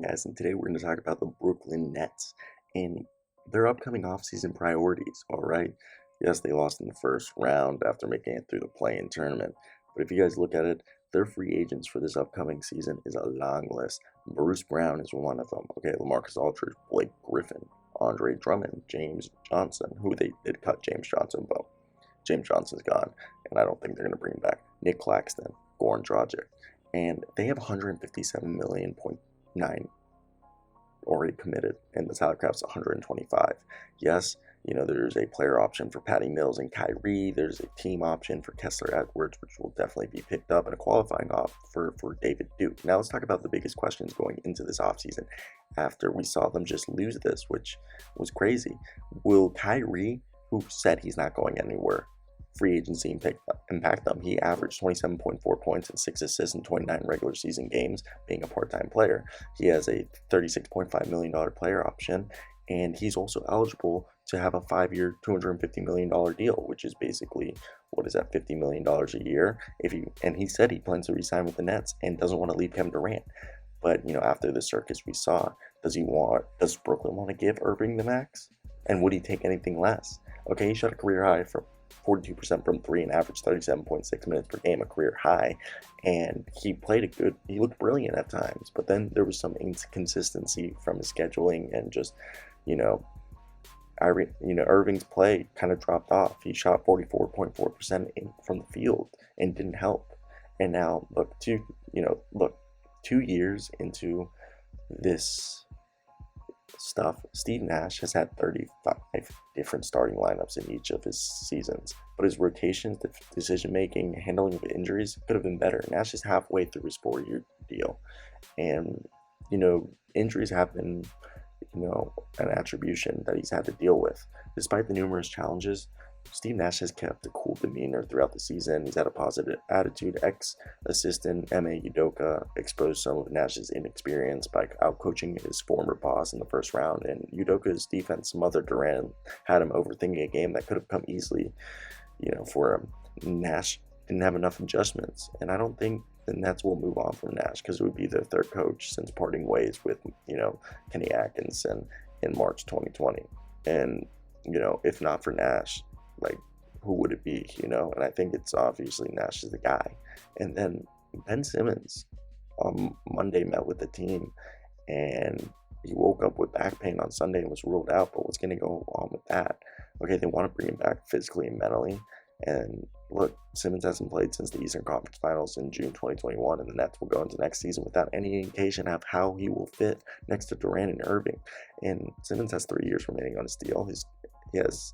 Guys, and today we're going to talk about the Brooklyn Nets and their upcoming offseason priorities. All right. Yes, they lost in the first round after making it through the play-in tournament. But if you guys look at it, their free agents for this upcoming season is a long list. Bruce Brown is one of them. Okay, LaMarcus Aldridge, Blake Griffin, Andre Drummond, James Johnson, who they did cut James Johnson, but James Johnson's gone, and I don't think they're going to bring him back. Nick Claxton, Goran Dragic, and they have 157 million point nine already committed, and the salary cap's 125. Yes, there's a player option for Patty Mills and Kyrie. There's a team option for Kessler Edwards, which will definitely be picked up, and a qualifying off for David Duke. Now let's talk about the biggest questions going into this offseason after we saw them just lose this, which was crazy. Will Kyrie, who said he's not going anywhere, free agency impact them? He averaged 27.4 points and 6 assists in 29 regular season games, being a part-time player. He has a $36.5 million player option, and he's also eligible to have a 5-year, $250 million deal, which is basically, what is that, $50 million a year? And he said he plans to resign with the Nets and doesn't want to leave Kevin Durant. But after the circus we saw, does Brooklyn want to give Irving the max? And would he take anything less? Okay, he shot a career high for 42% from three and averaged 37.6 minutes per game, a career high. And he looked brilliant at times, but then there was some inconsistency from his scheduling and just, you know, Irving's play kind of dropped off. He shot 44.4% from the field and didn't help. And now look, 2 years into this stuff, Steve Nash has had 35 different starting lineups in each of his seasons, but his rotations, decision making, handling of injuries could have been better. Nash is halfway through his 4-year deal, and injuries have been an attribution that he's had to deal with. Despite the numerous challenges, Steve Nash has kept a cool demeanor throughout the season. He's had a positive attitude. Ex-assistant Ime Udoka exposed some of Nash's inexperience by outcoaching his former boss in the first round, and Udoka's defense smothered Durant, had him overthinking a game that could have come easily, for him. Nash didn't have enough adjustments, and I don't think the Nets will move on from Nash because it would be their third coach since parting ways with, Kenny Atkinson in March 2020. And, if not for Nash, like, who would it be, And I think it's obviously Nash is the guy. And then Ben Simmons on Monday met with the team, and he woke up with back pain on Sunday and was ruled out. But what's going to go on with that? Okay, they want to bring him back physically and mentally. And look, Simmons hasn't played since the Eastern Conference Finals in June 2021, and the Nets will go into next season without any indication of how he will fit next to Durant and Irving. And Simmons has 3 years remaining on his deal. He has,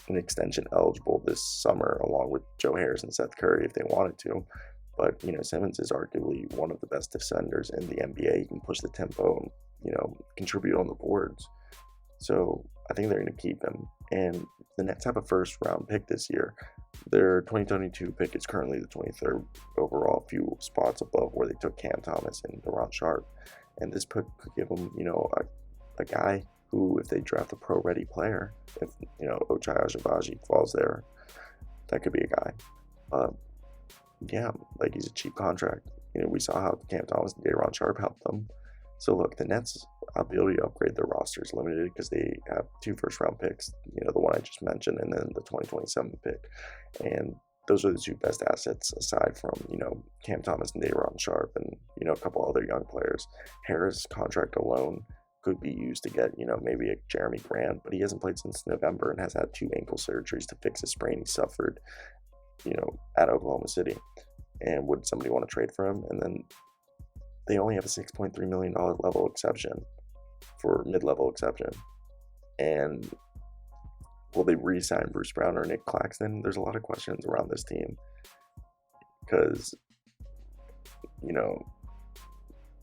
an extension eligible this summer, along with Joe Harris and Seth Curry if they wanted to. But Simmons is arguably one of the best defenders in the NBA. He can push the tempo and contribute on the boards. So I think they're going to keep him. And the Nets have a first round pick this year. Their 2022 pick is currently the 23rd overall, few spots above where they took Cam Thomas and Durant Sharp. And this pick could give them, a guy who, if they draft a pro-ready player, if Ochai Ajabaji falls there, that could be a guy. Yeah, like, he's a cheap contract. We saw how Cam Thomas and Daron Sharp helped them. So look, the Nets' ability to upgrade their roster is limited because they have 2 first-round picks, the one I just mentioned, and then the 2027 pick. And those are the 2 best assets aside from, Cam Thomas and Daron Sharp and, a couple other young players. Harris' contract alone could be used to get, maybe a Jeremy Grant, but he hasn't played since November and has had 2 ankle surgeries to fix a sprain he suffered, at Oklahoma City. And would somebody want to trade for him? And then they only have a $6.3 million level exception for mid-level exception. And will they re-sign Bruce Brown or Nick Claxton? There's a lot of questions around this team because,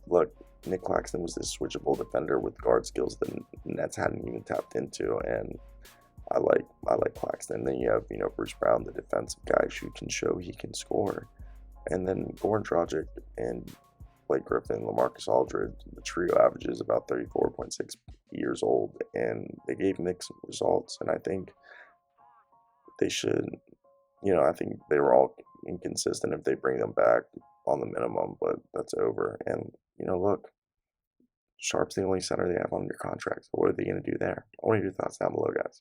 look, Nick Claxton was this switchable defender with guard skills the Nets hadn't even tapped into, and I like Claxton. Then you have Bruce Brown, the defensive guy who can show he can score, and then Goran Dragic and Blake Griffin, LaMarcus Aldridge. The trio averages about 34.6 years old, and they gave mixed results. And I think they should, I think they were all inconsistent if they bring them back on the minimum, but that's over. And look, Sharp's the only center they have under contract. So what are they going to do there? I want your thoughts down below, guys.